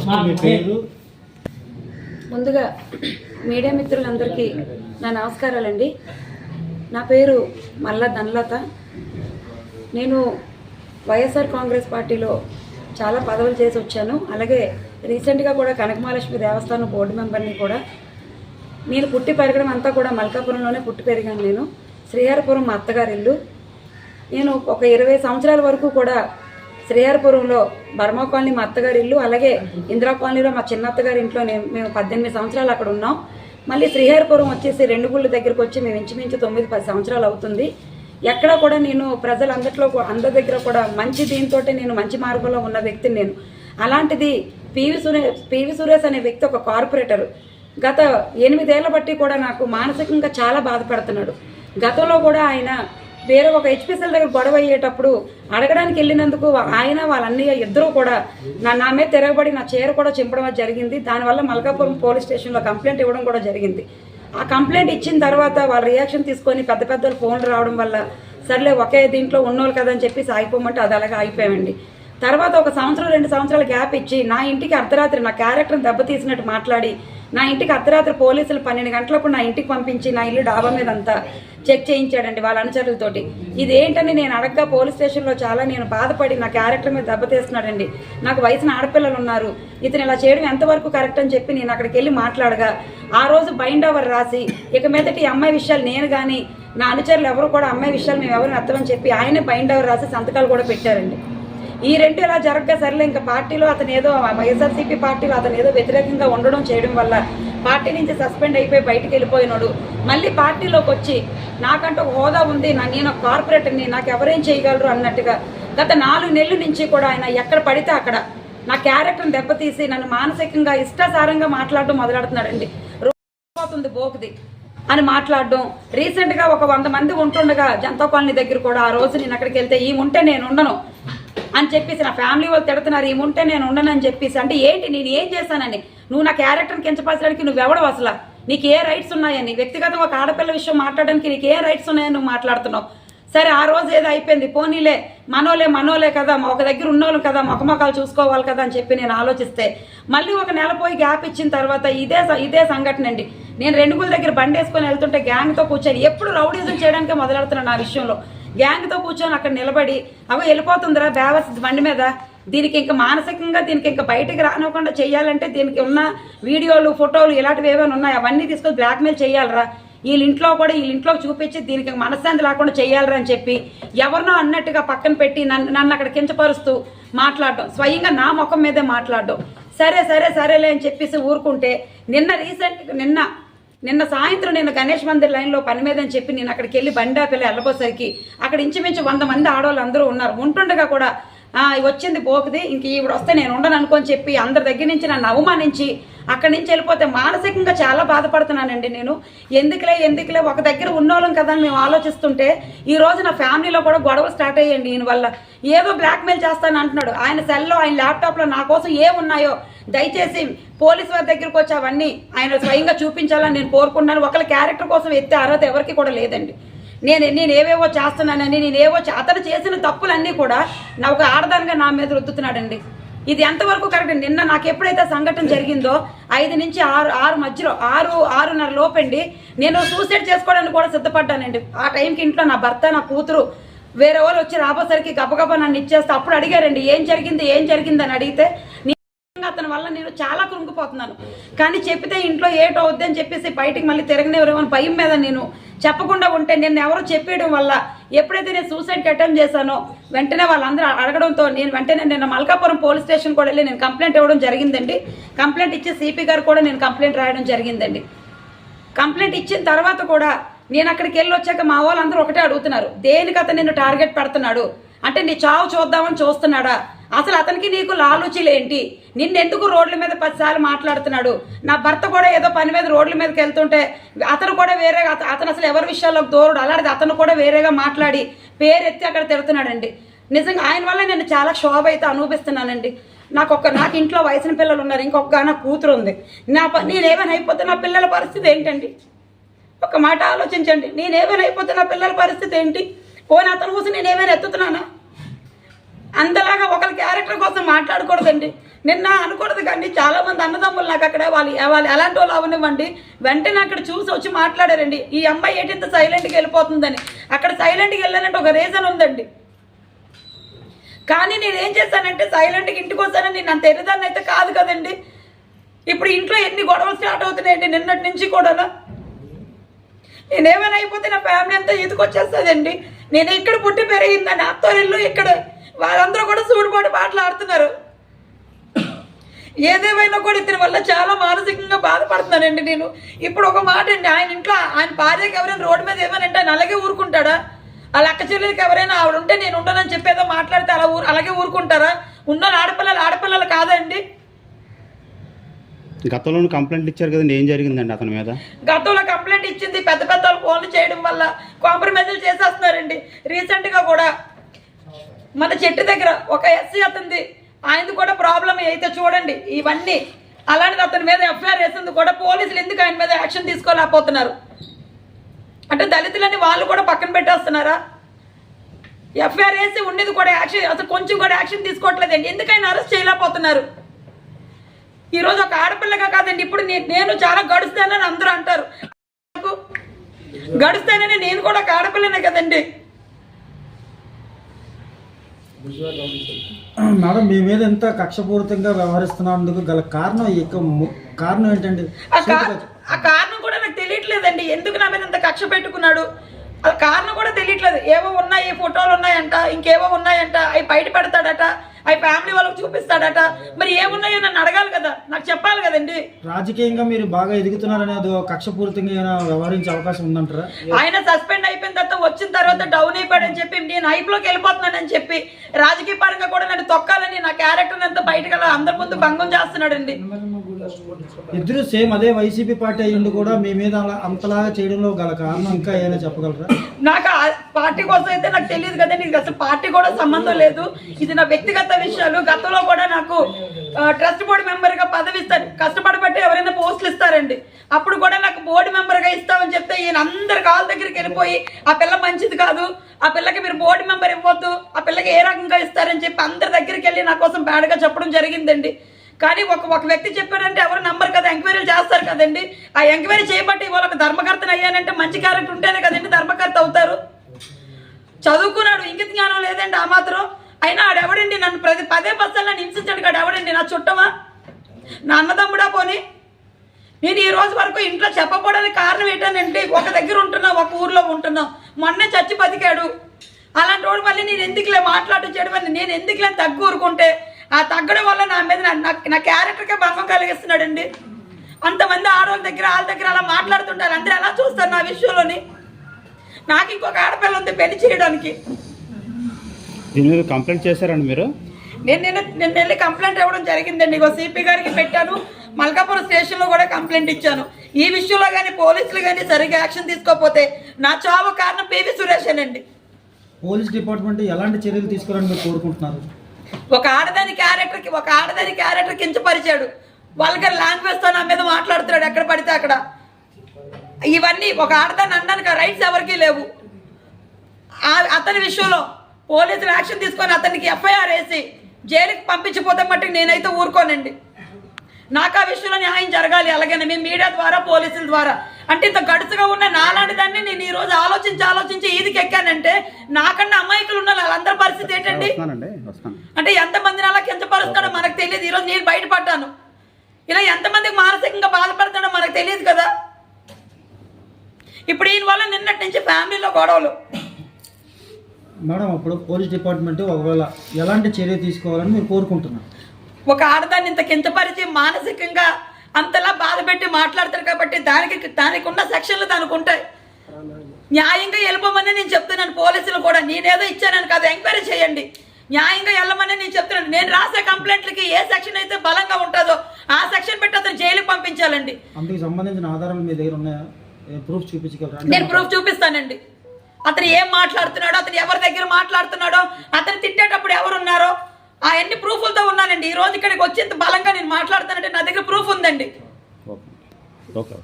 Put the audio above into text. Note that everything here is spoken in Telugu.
మీ పేరు? ముందుగా మీడియా మిత్రులందరికీ నా నమస్కారాలండి. నా పేరు మల్లా ధనలత. నేను వైఎస్ఆర్ కాంగ్రెస్ పార్టీలో చాలా పదవులు చేసి వచ్చాను. అలాగే రీసెంట్గా కూడా కనకమహాలక్ష్మి దేవస్థానం బోర్డు మెంబర్ని కూడా. నేను పుట్టి పెరగడం అంతా కూడా మల్కాపురంలోనే పుట్టి పెరిగాను. నేను శ్రీహరిపురం మా అత్తగారి ఇల్లు. నేను ఒక 20 సంవత్సరాల వరకు కూడా శ్రీహరిపురంలో బర్మా కాలనీ మా అత్తగారి ఇల్లు, అలాగే ఇందిరా కాలనీలో మా చిన్న అత్తగారి ఇంట్లో మేము 18 సంవత్సరాలు అక్కడ ఉన్నాం. మళ్ళీ శ్రీహరిపురం వచ్చేసి రెండుగుళ్ళ దగ్గరకు వచ్చి మేము ఇంచుమించు 9-10 సంవత్సరాలు అవుతుంది. ఎక్కడ కూడా నేను అందరి దగ్గర కూడా మంచి దీంతో నేను మంచి మార్గంలో ఉన్న వ్యక్తిని నేను. అలాంటిది పివి సురేష్ అనే వ్యక్తి ఒక కార్పొరేటర్. గత 8 ఏళ్ల బట్టి కూడా నాకు మానసికంగా చాలా బాధపడుతున్నాడు. గతంలో కూడా ఆయన వేరే ఒక హెచ్పిసిఎల్ దగ్గర గొడవ అయ్యేటప్పుడు అడగడానికి వెళ్ళినందుకు ఆయన వాళ్ళ అన్నయ్య ఇద్దరూ కూడా నా మీద తిరగబడి నా చీర కూడా చింపడం జరిగింది. దానివల్ల మల్కాపురం పోలీస్ స్టేషన్లో కంప్లైంట్ ఇవ్వడం కూడా జరిగింది. ఆ కంప్లైంట్ ఇచ్చిన తర్వాత వాళ్ళ రియాక్షన్ తీసుకొని పెద్ద ఫోన్లు రావడం వల్ల సర్లే ఒకే దీంట్లో ఉన్నోళ్ళు కదా అని చెప్పి ఆగిపోమంటే అది అలాగే ఆగిపోయామండి. తర్వాత ఒక 1-2 సంవత్సరాల గ్యాప్ ఇచ్చి నా ఇంటికి అర్ధరాత్రి నా క్యారెక్టర్ని దెబ్బతీసినట్టు మాట్లాడి నా ఇంటికి అర్ధరాత్రి పోలీసులు 12 గంటలప్పుడు నా ఇంటికి పంపించి నా ఇల్లు డాబా మీద అంతా చెక్ చేయించాడండి వాళ్ళ అనుచరులతోటి. ఇదేంటని నేను అడగ్గా పోలీస్ స్టేషన్లో చాలా నేను బాధపడి నా క్యారెక్టర్ మీద దెబ్బతీస్తున్నాడండి. నాకు వయసున ఆడపిల్లలు ఉన్నారు, ఇతను ఇలా చేయడం ఎంతవరకు కరెక్ట్ అని చెప్పి నేను అక్కడికి వెళ్ళి మాట్లాడగా ఆ రోజు బైండ్ ఓవర్ రాసి ఇక మీదటి అమ్మాయి విషయాలు నేను కానీ నా అనుచరులు ఎవరు కూడా అమ్మాయి విషయాలు మేము ఎవరిని ఎత్తమని చెప్పి ఆయనే బైండ్ ఓవర్ రాసి సంతకాలు కూడా పెట్టారండి. ఈ రెండు ఇలా జరగగా సరేలే ఇంకా పార్టీలో అతను ఏదో వైఎస్ఆర్సీపీ పార్టీలో అతను ఏదో వ్యతిరేకంగా ఉండడం చేయడం వల్ల పార్టీ నుంచి సస్పెండ్ అయిపోయి బయటికి వెళ్ళిపోయినాడు. మళ్ళీ పార్టీలోకి వచ్చి నాకంటూ ఒక హోదా ఉంది, నేను కార్పొరేటర్ని, నాకు ఎవరేం చేయగలరు అన్నట్టుగా గత 4 నెలల నుంచి కూడా ఆయన ఎక్కడ పడితే అక్కడ నా క్యారెక్టర్ని దెబ్బతీసి నన్ను మానసికంగా ఇష్టాసారంగా మాట్లాడడం మొదలెడుతున్నాడండి. పోతుంది బోకుది అని మాట్లాడడం. రీసెంట్గా ఒక 100 మంది ఉంటుండగా జనతా కాలనీ దగ్గర కూడా ఆ రోజు నేను అక్కడికి వెళ్తే ఈ ఉంటే నేను ఉండను అని చెప్పేసి నా ఫ్యామిలీ వాళ్ళు తిడుతున్నారు, ఈ ఉంటే నేను ఉండనని చెప్పేసి. అంటే ఏంటి నేను ఏం చేశానని? నువ్వు నా క్యారెక్టర్ని కించపరచడానికి నువ్వెవడవు అసలు? నీకు ఏ రైట్స్ ఉన్నాయని? వ్యక్తిగతంగా ఒక ఆడపిల్ల విషయం మాట్లాడడానికి నీకు ఏ రైట్స్ ఉన్నాయని నువ్వు మాట్లాడుతున్నావు? సరే ఆ రోజు ఏదో అయిపోయింది, పోనీలే మనోలే కదా, ఒక దగ్గర ఉన్నోళ్ళు కదా, మొఖమొఖాలు చూసుకోవాలి కదా అని చెప్పి నేను ఆలోచిస్తే మళ్ళీ ఒక నెల పోయి గ్యాప్ ఇచ్చిన తర్వాత ఇదే సంఘటన అండి. నేను రెండుగుల దగ్గర బండి వేసుకొని వెళ్తుంటే గ్యాంగ్తో కూర్చొని ఎప్పుడు రౌడీజం చేయడానికే మొదలెడుతున్నాను. నా విషయంలో గ్యాంగ్తో కూర్చొని అక్కడ నిలబడి అవి వెళ్ళిపోతుందిరా బేవర్స్ బండి మీద, దీనికి ఇంకా మానసికంగా దీనికి ఇంకా బయటకు రానివ్వకుండా చేయాలంటే దీనికి ఉన్న వీడియోలు ఫోటోలు ఇలాంటివి ఏమైనా ఉన్నాయి అవన్నీ తీసుకొని బ్లాక్మెయిల్ చేయాలరా, వీళ్ళింట్లో చూపించి దీనికి మనశ్శాంతి లేకుండా చేయాలరా అని చెప్పి ఎవరినో అన్నట్టుగా పక్కన పెట్టి నన్ను అక్కడ కించపరుస్తూ మాట్లాడడం, స్వయంగా నా ముఖం మీదే మాట్లాడడం. సరేలే అని చెప్పేసి ఊరుకుంటే నిన్న సాయంత్రం నేను గణేష్ మందిర్ లైన్లో పని మీద అని చెప్పి నేను అక్కడికి వెళ్ళి బండి ఆపి వెళ్ళబోసరికి అక్కడ ఇంచుమించు 100 మంది ఆడవాళ్ళు అందరూ ఉన్నారు. ఉంటుండగా కూడా వచ్చింది పోకుది, ఇంక ఈవిడ వస్తే నేను ఉండను అనుకొని చెప్పి అందరి దగ్గర నుంచి నన్ను అవమానించి అక్కడి నుంచి వెళ్ళిపోతే మానసికంగా చాలా బాధపడుతున్నానండి నేను. ఎందుకులే ఒక దగ్గర ఉన్నోళ్ళం కదా అని మేము ఆలోచిస్తుంటే ఈ రోజు నా ఫ్యామిలీలో కూడా గొడవలు స్టార్ట్ అయ్యండి. ఈయన వల్ల ఏదో బ్లాక్మెయిల్ చేస్తాను అంటున్నాడు. ఆయన సెల్లో ఆయన ల్యాప్టాప్లో నా కోసం ఏమున్నాయో దయచేసి పోలీసు వారి దగ్గరకు వచ్చి అవన్నీ ఆయన స్వయంగా చూపించాలని నేను కోరుకుంటున్నాను. ఒకళ్ళ క్యారెక్టర్ కోసం ఎత్తే అర్హత ఎవరికి కూడా లేదండి. నేను ఏవేవో చేస్తున్నానని అతను చేసిన తప్పులన్నీ కూడా నా ఒక ఆడదానిగా నా మీద రుద్దుతున్నాడండి. ఇది ఎంతవరకు కరెక్ట్? నిన్న నాకు ఎప్పుడైతే సంఘటన జరిగిందో 5 నుంచి 6 మధ్యలో 6:30 లోపండి నేను సూసైడ్ చేసుకోవడానికి కూడా సిద్ధపడ్డానండి. ఆ టైంకి ఇంట్లో నా భర్త నా కూతురు వేరే వాళ్ళు వచ్చి రాబోసరికి గబగబా నన్ను ఇచ్చేస్తే అప్పుడు అడిగారండి ఏం జరిగింది అని అడిగితే అతని వల్ల నేను చాలా కృంగిపోతున్నాను. కానీ చెప్పితే ఇంట్లో ఏటో వద్దని చెప్పేసి బయటికి మళ్ళీ తిరగనివ్వరేమని భయం మీద నేను చెప్పకుండా ఉంటే నిన్న ఎవరో చెప్పేయడం వల్ల ఎప్పుడైతే నేను సూసైడ్కి అటెంప్ట్ చేశానో వెంటనే వాళ్ళందరూ అడగడంతో నేను వెంటనే నిన్న మల్కాపురం పోలీస్ స్టేషన్ కూడా వెళ్ళి నేను కంప్లైంట్ ఇవ్వడం జరిగిందండి. కంప్లైంట్ ఇచ్చి సిపి గారు కూడా నేను కంప్లైంట్ రాయడం జరిగిందండి. కంప్లైంట్ ఇచ్చిన తర్వాత కూడా నేను అక్కడికి వెళ్ళి వచ్చాక మా వాళ్ళందరూ ఒకటే అడుగుతున్నారు, దేనికి అతను నిన్ను టార్గెట్ పెడుతున్నాడు అంటే నీ చావు చూద్దామని చూస్తున్నాడా? అసలు అతనికి నీకు లాలూచీలేంటి? నిన్నెందుకు రోడ్ల మీద 10 సార్లు మాట్లాడుతున్నాడు? నా భర్త కూడా ఏదో పని మీద రోడ్ల మీదకి వెళ్తుంటే అతను కూడా వేరేగా అతను అసలు ఎవరి విషయాల్లోకి దూరడు, అలాంటిది అతను కూడా వేరేగా మాట్లాడి పేరెత్తి అక్కడ తిడుతున్నాడండి. నిజంగా ఆయన వల్ల నేను చాలా క్షోభ అయితే అనుభవిస్తున్నానండి. నాకు ఇంట్లో వయసున పిల్లలు ఉన్నారు, ఇంకొక నా కూతురు ఉంది. నేనేమైనా అయిపోతే నా పిల్లల పరిస్థితి ఏంటండి? ఒక మాట ఆలోచించండి. నేనేమైనా అయిపోతే నా పిల్లల పరిస్థితి ఏంటి? పోనీ అతను కోసం నేనేమైనా ఎత్తుతున్నానా? అంతలాగా ఒకరి క్యారెక్టర్ కోసం మాట్లాడకూడదండి. నిన్న అనకూడదు కానీ చాలా మంది అన్నదమ్ములు నాకు అక్కడ వాళ్ళు ఎలాంటి వాళ్ళు అవనివ్వండి వెంటనే అక్కడ చూసి వచ్చి మాట్లాడారండి, ఈ అమ్మాయి ఏంటి ఇంత సైలెంట్గా వెళ్ళిపోతుందని. అక్కడ సైలెంట్గా వెళ్ళానంటే ఒక రీజన్ ఉందండి. కానీ నేను ఏం చేశానంటే సైలెంట్గా ఇంటికి వస్తానని నేను అంత ఎర్రదాన్ని అయితే కాదు కదండి. ఇప్పుడు ఇంట్లో ఎన్ని గొడవలు స్టార్ట్ అవుతున్నాయండి నిన్నటి నుంచి కూడా. నేనేమైనా అయిపోతే నా ఫ్యామిలీ అంతా ఎదుకొచ్చేస్తుందండి. నేను ఇక్కడ పుట్టి పెరిగిందని అత్తోరిల్లు ఇక్కడ వాళ్ళందరూ కూడా సూడుబాటు మాట్లాడుతున్నారు. ఏదేమైనా కూడా ఇతని వల్ల చాలా మానసికంగా బాధపడుతున్నానండి నేను. ఇప్పుడు ఒక మాట అండి, ఆయన ఇంట్లో ఆయన భార్యకి ఎవరైనా రోడ్డు మీద ఏమైనా అంటే ఆయన అలాగే ఊరుకుంటాడా? వాళ్ళ అక్క చెల్లెలకి ఎవరైనా ఆవిడ ఉంటే నేను ఉండనని చెప్పేదో మాట్లాడితే అలాగే ఊరుకుంటారా? ఉన్న ఆడపిల్లలు కాదండి. గతంలో కంప్లైంట్ ఇచ్చారు కదండి, ఏం జరిగిందండి అతని మీద? గతంలో కంప్లైంట్ ఇచ్చింది, పెద్ద పెద్ద ఫోన్లు చేయడం వల్ల కాంప్రమైజులు చేసేస్తున్నారండి. రీసెంట్గా కూడా మన చెట్టు దగ్గర ఒక ఎస్సీ అతనిది, ఆయనది కూడా ప్రాబ్లం అయితే చూడండి ఇవన్నీ. అలాంటిది అతని మీద ఎఫ్ఐఆర్ వేసింది కూడా పోలీసులు ఎందుకు ఆయన మీద యాక్షన్ తీసుకోలేకపోతున్నారు? అంటే దళితులని వాళ్ళు కూడా పక్కన పెట్టేస్తున్నారా? ఎఫ్ఐఆర్ వేసి ఉండేది కూడా యాక్షన్ అసలు కొంచెం కూడా యాక్షన్ తీసుకోవట్లేదండి. ఎందుకు ఆయన అరెస్ట్ చేయలేకపోతున్నారు? ఈరోజు ఒక ఆడపిల్లగా కాదండి, ఇప్పుడు నేను చాలా గడుస్తానని అందరూ అంటారు. గడుస్తానని నేను కూడా ఒక ఆడపిల్లనే కదండి. మేడం, మీ మీద ఎంత కక్షపూరితంగా వ్యవహరిస్తున్నందుకు గల కారణం ఏంటండి? ఆ కారణం కూడా నాకు తెలియట్లేదండి. ఎందుకు నా మీద అంత కక్ష పెట్టుకున్నాడు ఆ కారణం కూడా తెలియట్లేదు. ఏవో ఉన్నాయి, ఫోటోలు ఉన్నాయంట, ఇంకేవో ఉన్నాయంట, అవి బయట పెడతాడట, అవి ఫ్యామిలీ వాళ్ళకి చూపిస్తాడట. మరి ఏమున్నాయో నన్ను అడగాలి కదా, నాకు చెప్పాలి కదండి. రాజకీయంగా మీరు బాగా ఎదుగుతున్నారని అది కక్షపూరితంగా ఏమైనా వ్యవహరించే అవకాశం ఉందంటారా? ఆయన సస్పెండ్ అయిపోయిన తర్వాత వచ్చిన తర్వాత డౌన్ అయిపోయాడని చెప్పి నేను హైప్లోకి వెళ్ళిపోతున్నానని చెప్పి రాజకీయ పరంగా కూడా నన్ను తొక్కాలని నా క్యారెక్టర్ అంతా బయటకు అందరి ముందు భంగం చేస్తున్నాడండి. ఇద్దరు సేమ్ అదే వైసీపీ పార్టీ అయ్యిండు కూడా మీ మీద అంతలాగా చేయడంలో గల కారణం ఇంకా ఏమైనా చెప్పగలరా? నాకు ఆ పార్టీ కోసం అయితే నాకు తెలియదు కదండి. ఇది అసలు పార్టీ కూడా సంబంధం లేదు, ఇది నా వ్యక్తిగత విషయాలు. గతంలో కూడా నాకు ట్రస్ట్ బోర్డు మెంబర్గా పదవి ఇస్తారు, కష్టపడబట్టి ఎవరైనా పోస్టులు ఇస్తారండి. అప్పుడు కూడా నాకు బోర్డు మెంబర్గా ఇస్తామని చెప్తే ఈయన అందరి కాళ్ళ దగ్గరికి వెళ్ళిపోయి ఆ పిల్ల మంచిది కాదు, ఆ పిల్లకి మీరు బోర్డు మెంబర్ ఇవ్వద్దు, ఆ పిల్లకి ఏ రకంగా ఇస్తారని చెప్పి అందరి దగ్గరికి వెళ్ళి నా కోసం బ్యాడ్గా చెప్పడం జరిగిందండి. కానీ ఒక వ్యక్తి చెప్పారంటే ఎవరు నంబర్ కదా, ఎంక్వైరీలు చేస్తారు కదండి. ఆ ఎంక్వైరీ చేయబట్టి వాళ్ళకి ధర్మకర్తను అయ్యానంటే మంచి క్యారెక్టర్ ఉంటేనే కదండి ధర్మకర్త అవుతారు. చదువుకున్నాడు, ఇంగిత జ్ఞానం లేదండి ఆ మాత్రం. అయినా ఆడెవడండి నన్ను పదే బస్సులు నన్ను హింసించాడు కాడు ఎవడండి? నా చుట్టమా, నా అన్నదమ్ముడా? పోనీ నేను ఈ రోజు వరకు ఇంట్లో చెప్పకపోవడానికి కారణం ఏంటంటే ఒక దగ్గర ఉంటున్నా, ఒక ఊర్లో ఉంటున్నాం. మొన్నే చచ్చి బతికాడు. అలాంటి వాడు మళ్ళీ నేను ఎందుకులే మాట్లాడటం చేయడం వల్ల నేను ఎందుకులే తగ్గు ఊరుకుంటే ఆ తగ్గడం వల్ల నా మీద నా క్యారెక్టర్కే భంగం కలిగిస్తున్నాడండి. అంతమంది ఆడవాళ్ళ దగ్గర వాళ్ళ దగ్గర అలా మాట్లాడుతుంటారు, అందరూ ఎలా చూస్తారు నా విషయంలోని? నాకు ఇంకొక ఆడపిల్ల ఉంది పెళ్లి చేయడానికి. కంప్లైంట్ చేశారండి మీరు? నేను వెళ్ళి కంప్లైంట్ ఇవ్వడం జరిగిందండి. ఇగో సిపి గారికి పెట్టాను, మల్కాపురం స్టేషన్లో కూడా కంప్లైంట్ ఇచ్చాను. ఈ విషయంలో కానీ పోలీసులు కానీ సరిగ్గా యాక్షన్ తీసుకోకపోతే నా చావు కారణం పివి సురేషేనండి. పోలీస్ డిపార్ట్మెంట్ ఎలాంటి చర్యలు తీసుకోవాలని మీరు కోరుకుంటున్నారు? ఒక ఆడదాని క్యారెక్టర్ కించపరిచాడు, వాళ్ళకి లాంగ్వేజ్తో నా మీద మాట్లాడుతున్నాడు ఎక్కడ పడితే అక్కడ. ఇవన్నీ ఒక ఆడదాన్ని అనడానికి రైట్స్ ఎవరికీ లేవు. అతని విషయంలో పోలీసులు యాక్షన్ తీసుకొని అతనికి ఎఫ్ఐఆర్ వేసి జైలుకి పంపించిపోతే మట్టుకు నేనైతే ఊరుకోనండి. నాకు ఆ విషయంలో న్యాయం జరగాలి. అలాగే మేము మీడియా ద్వారా పోలీసుల ద్వారా అంటే ఇంత గడుసుగా ఉన్న నాలాంటి దాన్ని నేను ఈ రోజు ఆలోచించి ఈదికి ఎక్కానంటే నాకన్నా అమాయకులు ఉన్న వాళ్ళందరి పరిస్థితి ఏంటండి? అంటే ఎంతమందిని అలా కించపరుస్తాడో మనకు తెలియదు. ఈరోజు నేను బయటపడ్డాను, ఇలా ఎంతమందికి మానసికంగా బాధపడతాడో మనకు తెలియదు కదా. ఇప్పుడు ఈయన వల్ల నిన్నటి నుంచి ఫ్యామిలీలో గొడవలు. మేడం, అప్పుడు పోలీస్ డిపార్ట్మెంట్ ఒకవేళ ఎలాంటి చర్య తీసుకోవాలని మీరు కోరుకుంటున్నారు? ఒక ఆడదాన్ని ఇంత కించపరిచి మానసికంగా అంతలా బాధ పెట్టి మాట్లాడతారు కాబట్టి దానికి ఉన్న సెక్షన్లు దానికి ఉంటాయి. న్యాయంగా వెళ్ళిపోమని నేను చెప్తున్నాను. పోలీసులు కూడా నేనేదో ఇచ్చానని కాదు, ఎంక్వైరీ చేయండి, న్యాయంగా వెళ్ళమని నేను చెప్తున్నాను. నేను రాసే కంప్లైంట్లకి ఏ సెక్షన్ అయితే బలంగా ఉంటుందో ఆ సెక్షన్ పెట్టి అతను జైలుకి పంపించాలండి. అందుకు సంబంధించిన ఆధారాలు మీ దగ్గర ఉన్నాయా? ప్రూఫ్ చూపించగలరా? నేను ప్రూఫ్ చూపిస్తానండి. అతను ఏం మాట్లాడుతున్నాడో, అతను ఎవరి దగ్గర మాట్లాడుతున్నాడో, అతను తిట్టేటప్పుడు ఎవరున్నారో అవన్నీ ప్రూఫ్లతో ఉన్నానండి. ఈ రోజు ఇక్కడికి వచ్చేంత బలంగా నేను మాట్లాడుతానంటే నా దగ్గర ప్రూఫ్ ఉందండి. ఓకే.